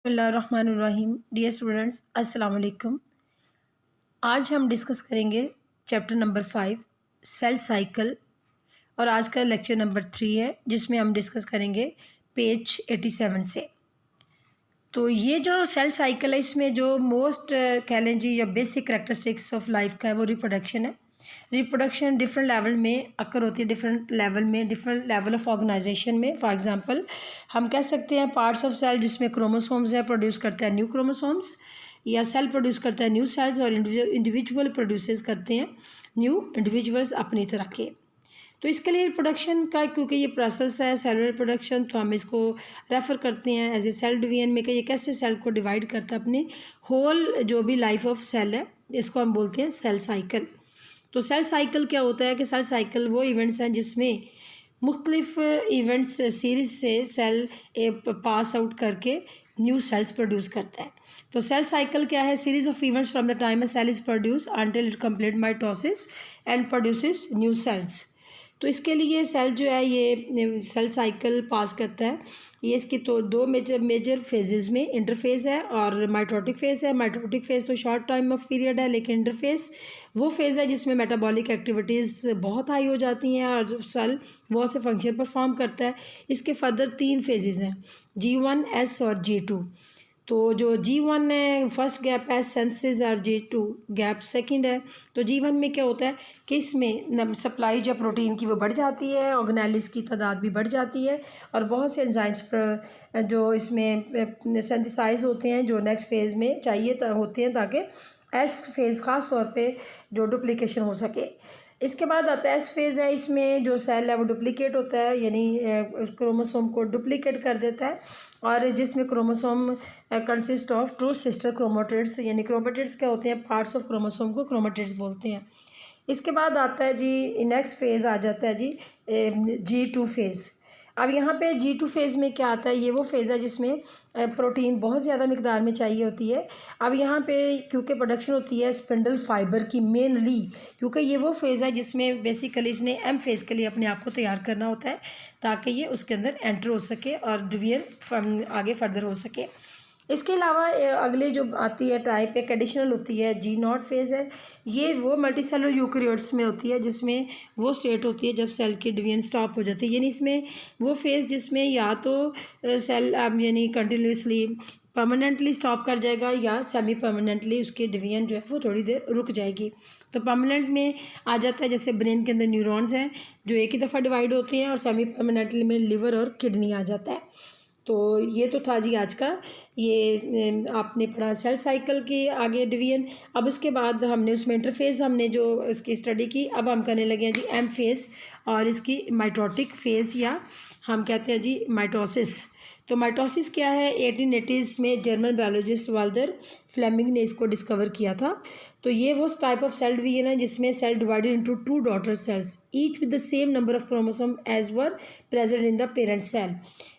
बिस्मिल्लाहिर्रहमानिर्रहीम। Dear students, अस्सलाम वालेकुम। आज हम डिस्कस करेंगे चैप्टर नंबर 5 सेल साइकिल, और आज का लेक्चर नंबर 3 है जिसमें हम डिस्कस करेंगे पेज 87 से। तो ये जो सेल साइकिल है, इसमें जो मोस्ट कह लें जी या बेसिक करेक्टरिस्टिक्स ऑफ लाइफ का है वो रिप्रोडक्शन है। रिप्रोडक्शन डिफरेंट लेवल में अकर होती है, डिफरेंट लेवल में, डिफरेंट लेवल ऑफ ऑर्गेनाइजेशन में। फॉर एग्जांपल हम कह सकते हैं पार्ट्स ऑफ सेल जिसमें क्रोमोसोम्स है प्रोड्यूस करते हैं न्यू क्रोमोसोम्स, या सेल प्रोड्यूस करता है न्यू सेल्स, और इंडिविजुअल प्रोड्यूसेस करते हैं न्यू इंडिविजुअल्स अपनी तरह के। तो इसके लिए प्रोडक्शन का, क्योंकि ये प्रोसेस है सेलुलर प्रोडक्शन, तो हम इसको रेफ़र करते हैं एज ए सेल डिवीजन में कि ये कैसे सेल को डिवाइड करता है अपने होल जो भी लाइफ ऑफ सेल है, इसको हम बोलते हैं सेल साइकिल। तो सेल साइकिल क्या होता है कि सेल साइकिल वो इवेंट्स हैं जिसमें मुख्तलिफ इवेंट्स सीरीज से सेल पास आउट करके न्यू सेल्स प्रोड्यूस करता है। तो सेल साइकिल क्या है? Series of events from the time a cell is produce until it complete mitosis and produces new cells. तो इसके लिए सेल जो है ये सेल साइकिल पास करता है। ये इसकी तो दो मेजर फेजेस में इंटरफेस है और माइटोटिक फेज़ है। माइटोटिक फेज़ तो शॉर्ट टाइम ऑफ पीरियड है, लेकिन इंटरफेस वो फेज़ है जिसमें मेटाबॉलिक एक्टिविटीज़ बहुत हाई हो जाती हैं और सेल बहुत से फंक्शन परफॉर्म करता है। इसके फर्दर 3 फेजेस हैं, G1, S और G2। तो जो G1 है फर्स्ट गैप है सिंथेसिस, और G2 गैप सेकंड है। तो G1 में क्या होता है कि इसमें सप्लाई जो प्रोटीन की वो बढ़ जाती है, ऑर्गेनेल्स की तादाद भी बढ़ जाती है, और बहुत से एंजाइम्स जो इसमें सिंथेसाइज होते हैं जो नेक्स्ट फेज़ में चाहिए होते हैं ताकि एस फेज़ ख़ास तौर पे जो डुप्लीकेशन हो सके। इसके बाद आता है एस फेज़ है, इसमें जो सेल है वो डुप्लीकेट होता है, यानी क्रोमोसोम को डुप्लीकेट कर देता है, और जिसमें chromosome consist of two sister chromatids, यानी क्रोमेटिड्स क्या होते हैं, पार्ट्स ऑफ क्रोमोसोम को क्रोमेटिड्स बोलते हैं। इसके बाद आता है जी नेक्स्ट फेज़ आ जाता है जी G2 फेज़। अब यहाँ पे G2 फेज़ में क्या आता है, ये वो फेज़ है जिसमें प्रोटीन बहुत ज़्यादा मिकदार में चाहिए होती है। अब यहाँ पे क्योंकि प्रोडक्शन होती है स्पिंडल फाइबर की मेनली, क्योंकि ये वो फेज़ है जिसमें बेसिकली इसने एम फेज़ के लिए अपने आप को तैयार करना होता है ताकि ये उसके अंदर एंटर हो सके और डिवीजन आगे फर्दर हो सके। इसके अलावा अगले जो आती है टाइप एक एडिशनल होती है G0 फेज़ है। ये वो मल्टीसेलुलर यूकेरियोट्स में होती है जिसमें वो स्टेट होती है जब सेल की डिवीजन स्टॉप हो जाती है, यानी इसमें वो फेज़ जिसमें या तो सेल यानी कंटिन्यूसली परमानेंटली स्टॉप कर जाएगा या सेमी परमानेंटली उसकी डिवीजन जो है वो थोड़ी देर रुक जाएगी। तो परमानेंट में आ जाता है जैसे ब्रेन के अंदर न्यूरॉन्स हैं जो एक ही दफ़ा डिवाइड होते हैं, और सेमी परमानेंटली में लिवर और किडनी आ जाता है। तो ये तो था जी आज का, ये आपने पढ़ा सेल साइकिल की आगे डिवीजन। अब उसके बाद हमने उसमें इंटरफेस हमने जो इसकी स्टडी की, अब हम करने लगे हैं जी एम फेज़ और इसकी माइटोटिक फेज़, या हम कहते हैं जी माइटोसिस। तो माइटोसिस क्या है? 1880s में जर्मन बायोलॉजिस्ट वाल्टर फ्लेमिंग ने इसको डिस्कवर किया था। तो ये वो टाइप ऑफ सेल डिवीजन है जिसमें cell divided into 2 daughter cells each with the same number of chromosome as were present in the parent cell.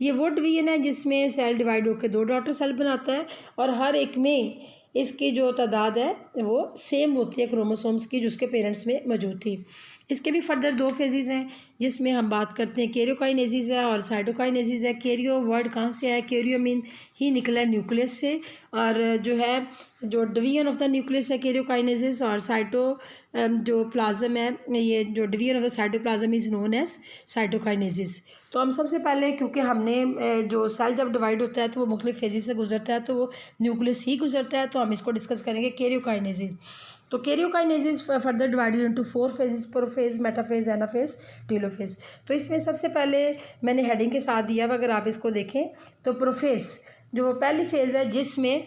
ये वो डिवीजन है जिसमें सेल डिवाइड होकर 2 डॉटर सेल बनाता है, और हर एक में इसकी जो तादाद है वो सेम होती है क्रोमोसोम्स की जो उसके पेरेंट्स में मौजूद थी। इसके भी फर्दर 2 फेजेस हैं जिसमें हम बात करते हैं कैरियोकाइनेसिस है और साइटोकाइनेसिस है। कैरियो वर्ड कहाँ से है? कैरियो मीन ही निकला न्यूक्लियस से, और जो है जो डिवीजन ऑफ द न्यूक्लियस है कैरियोकाइनेसिस, और साइटो जो प्लाज्म है, ये जो division of the cytoplasm is known as cytokinesis. तो हम सबसे पहले, क्योंकि हमने जो सेल जब डिवाइड होता है तो वो मुख्तलिफ फेजेस से गुजरता है, तो वो न्यूक्लियस ही गुजरता है, तो हम इसको डिस्कस करेंगे कैरियोकाइनेसिस। तो karyokinesis further divided into 4 phases, prophase, metaphase, anaphase, telophase. तो इसमें सबसे पहले मैंने हेडिंग के साथ दिया हुआ, अगर आप इसको देखें तो प्रोफेज जो पहली फेज़ है जिसमें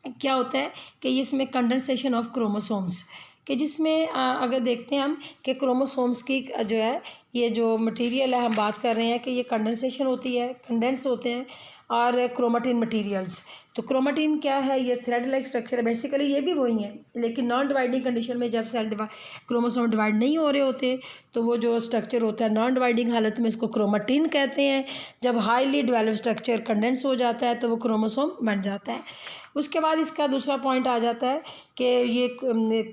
क्या होता है कि इसमें कंडेंसेशन ऑफ क्रोमोसोम्स, कि जिसमें अगर देखते हैं हम कि क्रोमोसोम्स की जो है ये जो मटेरियल है हम बात कर रहे हैं कि ये कंडेंसेशन होती है, कंडेंस होते हैं, और क्रोमेटिन मटेरियल्स। तो क्रोमेटिन क्या है? ये थ्रेड लाइक स्ट्रक्चर है, बेसिकली ये भी वही है, लेकिन नॉन डिवाइडिंग कंडीशन में जब सेल क्रोमोसोम डिवाइड नहीं हो रहे होते तो वो जो स्ट्रक्चर होता है नॉन डिवाइडिंग हालत में इसको क्रोमेटिन कहते हैं। जब हाईली डेवलप स्ट्रक्चर कंडेंस हो जाता है तो वो क्रोमोसोम बन जाता है। उसके बाद इसका दूसरा पॉइंट आ जाता है कि ये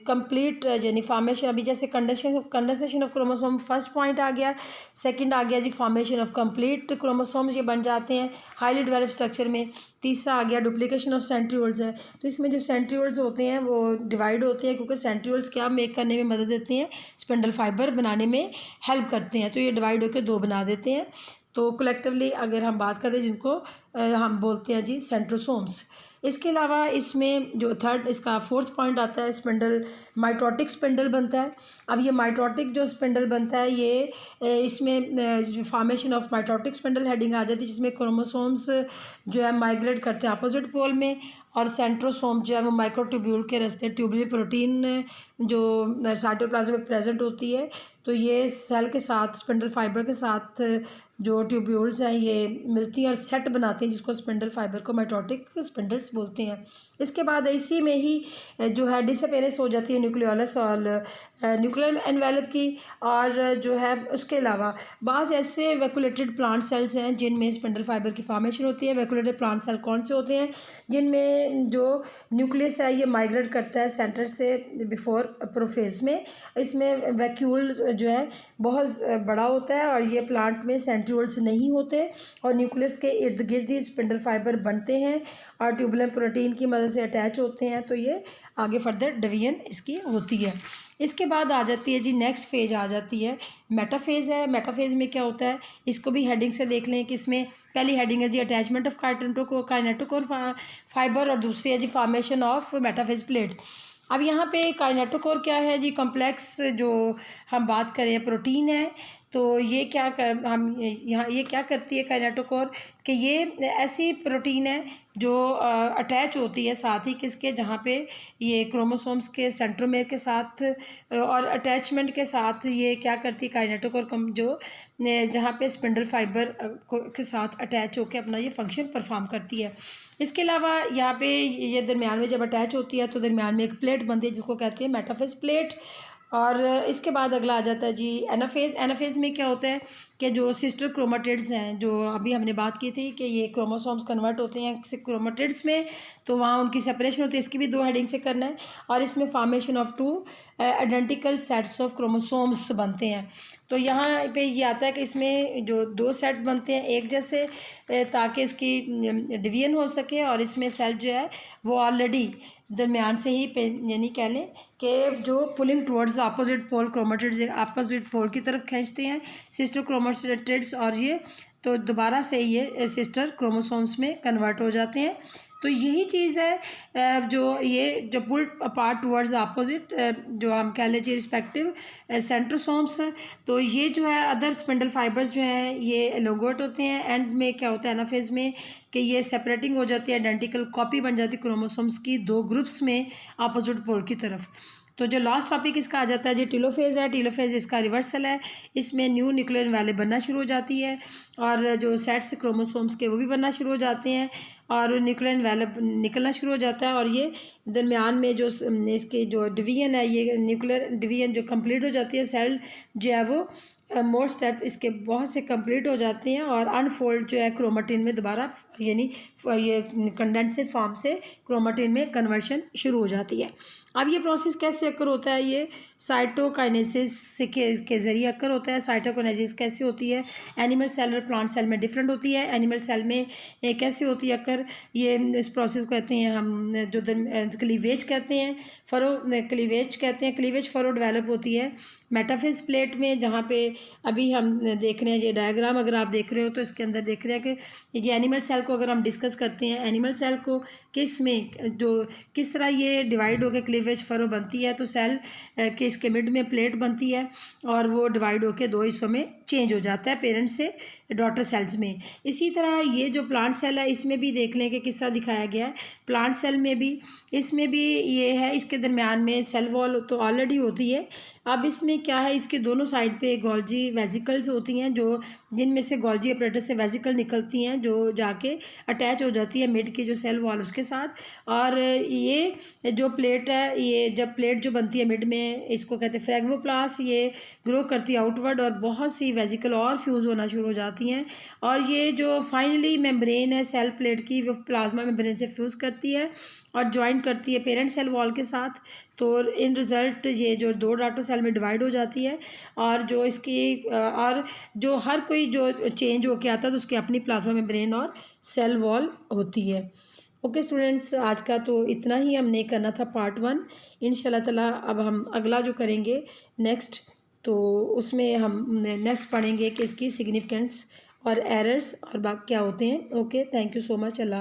कंप्लीट यानी फॉर्मेशन, अभी जैसे condensation of chromosome first point आ गया, सेकंड आ गया जी फॉर्मेशन ऑफ कंप्लीट क्रोमोसोम्स, ये बन जाते हैं हाईली डेवलप स्ट्रक्चर में। तीसरा आ गया डुप्लीकेशन ऑफ सेंट्रियोल्स है। तो इसमें जो सेंट्रियोल्स होते हैं वो डिवाइड होते हैं, क्योंकि सेंट्रियोल्स क्या मेक करने में मदद देती हैं, स्पिंडल फाइबर बनाने में हेल्प करते हैं। तो ये डिवाइड होकर दो बना देते हैं। तो कलेक्टिवली अगर हम बात करें जिनको हम बोलते हैं जी सेंट्रोसोम्स। इसके अलावा इसमें जो थर्ड इसका फोर्थ पॉइंट आता है, स्पिंडल माइटोटिक स्पिंडल बनता है। अब ये माइटोटिक जो स्पिंडल बनता है ये इसमें जो formation of mitotic spindle heading आ जाती है, जिसमें क्रोमोसोम्स जो है माइग्रेट करते हैं अपोजिट पोल में, और सेंट्रोसोम जो है वो माइक्रोट्यूब्यूल के रास्ते ट्यूबुलर प्रोटीन जो साइटोप्लाज्म में प्रेजेंट होती है। तो ये सेल के साथ स्पिंडल फाइबर के साथ जो ट्यूब्यूल्स हैं ये मिलती हैं और सेट बनाती हैं, जिसको स्पिंडल फाइबर को माइटोटिक स्पिंडल्स बोलते हैं। इसके बाद इसी में ही जो है डिसअपेरेंस हो जाती है न्यूक्लियोलस और न्यूक्लियर एनवेलप की। और जो है उसके अलावा बाज़ ऐसे वैक्यूलेटेड प्लांट सेल्स हैं जिनमें स्पिंडल फाइबर की फॉर्मेशन होती है। वैक्यूलेटेड प्लांट सेल कौन से होते हैं? जिनमें जो न्यूक्लियस है ये माइग्रेट करता है सेंटर से बिफोर प्रोफेज में। इसमें वैक्यूल जो है बहुत बड़ा होता है और ये प्लांट में सेंट्रियोल्स नहीं होते, और न्यूक्लियस के इर्द गिर्द ही स्पिंडल फाइबर बनते हैं और ट्यूबुलर प्रोटीन की मदद से अटैच होते हैं। तो ये आगे फर्दर डिवीजन इसकी होती है। इसके बाद आ जाती है जी नेक्स्ट फेज आ जाती है मेटाफेज है। मेटाफेज में क्या होता है, इसको भी हेडिंग से देख लें कि इसमें पहली हेडिंग है जी अटैचमेंट ऑफ काइनेटोकोर फाइबर, और दूसरी है जी फॉर्मेशन ऑफ मेटाफेज प्लेट। अब यहाँ पे काइनेटोकोर क्या है जी, कॉम्प्लेक्स जो हम बात करें प्रोटीन है। तो ये क्या कर हम यहाँ ये क्या करती है काइनेटोकोर, कि ये ऐसी प्रोटीन है जो अटैच होती है साथ ही किसके, जहाँ पे ये क्रोमोसोम्स के सेंट्रोमेर के साथ और अटैचमेंट के साथ ये क्या करती है काइनेटोकोर जो जहाँ पे स्पिंडल फाइबर के साथ अटैच होकर अपना ये फंक्शन परफॉर्म करती है। इसके अलावा यहाँ पे ये दरमियान में जब अटैच होती है तो दरमियान में एक प्लेट बनती है जिसको कहते हैं मेटाफेज प्लेट। और इसके बाद अगला आ जाता है जी एनाफेज। एनाफेज में क्या होता है कि जो सिस्टर क्रोमेटिड्स हैं, जो अभी हमने बात की थी कि ये क्रोमोसोम्स कन्वर्ट होते हैं क्रोमेटिड्स में, तो वहाँ उनकी सेपरेशन होती है। इसकी भी दो हेडिंग से करना है। और इसमें formation of two identical sets of chromosomes बनते हैं। तो यहाँ पे ये आता है कि इसमें जो दो सेट बनते हैं एक जैसे, ताकि उसकी डिवीजन हो सके, और इसमें सेल जो है वो ऑलरेडी दरमियान से ही यानी कह लें कि जो pulling towards opposite pole chromatids opposite pole की तरफ खींचते हैं सिस्टर क्रोमेटिड्स, और ये तो दोबारा से ये सिस्टर क्रोमोसोम्स में कन्वर्ट हो जाते हैं। तो यही चीज़ है जो ये जो पुल अपार्ट टुवर्ड्स अपोजिट जो हम कह लीजिए रिस्पेक्टिव सेंट्रोसोम्स। तो ये जो है अदर स्पिंडल फाइबर्स जो हैं ये एलोंगेट होते हैं। एंड में क्या होता है एनाफेज में कि ये सेपरेटिंग हो जाती है, आइडेंटिकल कॉपी बन जाती है क्रोमोसोम्स की दो ग्रुप्स में अपोजिट पोल की तरफ। तो जो लास्ट टॉपिक इसका आ जाता है जी टीलोफेज है। टीलोफेज इसका रिवर्सल है। इसमें न्यू न्यूक्लियर वैले बनना शुरू हो जाती है, और जो सेट्स क्रोमोसोम्स के वो भी बनना शुरू हो जाते हैं, और न्यूक्लियर वैले निकलना शुरू हो जाता है। और ये दरमियान में जो इसकी जो डिवीजन है, ये न्यूक्लियर डिवीजन जो कंप्लीट हो जाती है, सेल जो है वो मोर स्टेप इसके बहुत से कंप्लीट हो जाते हैं, और अनफोल्ड जो है क्रोमेटिन में दोबारा यानी ये कंडेंसर फॉर्म से क्रोमेटिन में कन्वर्शन शुरू हो जाती है। अब ये प्रोसेस कैसे अक्कर होता है, ये साइटोकाइनेसिस के ज़रिए अक्कर होता है। साइटोकाइनेसिस कैसे होती है, एनिमल सेल और प्लांट सेल में डिफरेंट होती है। एनिमल सेल में कैसे होती है अक्कर, ये इस प्रोसेस को कहते हैं हम जो क्लीवेज कहते हैं, क्लीवेज कहते हैं। क्लीवेज फरो डेवलप होती है मेटाफेज प्लेट में, जहाँ पे अभी हम देख रहे हैं ये डायग्राम अगर आप देख रहे हो तो इसके अंदर देख रहे हैं कि ये एनिमल सेल को अगर हम डिस्कस करते हैं, एनिमल सेल को किस तरह ये डिवाइड होकर क्लीवेज फरो बनती है। तो सेल के इसके मिड में प्लेट बनती है और वो डिवाइड होकर दो हिस्सों में चेंज हो जाता है, पेरेंट से डॉटर सेल्स में। इसी तरह ये जो प्लांट सेल है इसमें भी देख लें कि किस तरह दिखाया गया है। प्लांट सेल में भी इसमें भी ये है, इसके दरमियान में सेल वॉल तो ऑलरेडी होती है। अब इसमें क्या है, इसके दोनों साइड पे गोल्जी वेजिकल्स होती हैं, जो जिनमें से गोल्जी अपरेटस से वेजिकल निकलती हैं जो जाके अटैच हो जाती है मिड की जो सेल वॉल उसके साथ। और ये जो प्लेट है, ये जब प्लेट जो बनती है मिड में, इसको कहते हैं फ्रैगमोप्लास्ट, ये ग्रो करती है आउटवर्ड और बहुत सी वेजिकल और फ्यूज़ होना शुरू हो जाती जाती हैं और ये जो फाइनली मेम्ब्रेन है सेल प्लेट की वो प्लाज्मा मेम्ब्रेन से फ्यूज़ करती है और ज्वाइंट करती है पेरेंट सेल वॉल के साथ। तो इन रिज़ल्ट ये जो 2 डाटो सेल में डिवाइड हो जाती है और जो इसकी और जो हर कोई जो चेंज होके आता है तो उसकी अपनी प्लाज्मा मेम्ब्रेन और सेल वॉल होती है। ओके स्टूडेंट्स, आज का तो इतना ही हमने करना था पार्ट 1। इंशाल्लाह ताला अब हम अगला जो करेंगे नेक्स्ट, तो उसमें हम नेक्स्ट पढ़ेंगे कि इसकी सिग्निफिकेंस और एरर्स और बाकी क्या होते हैं। Okay, thank you so much. Allah.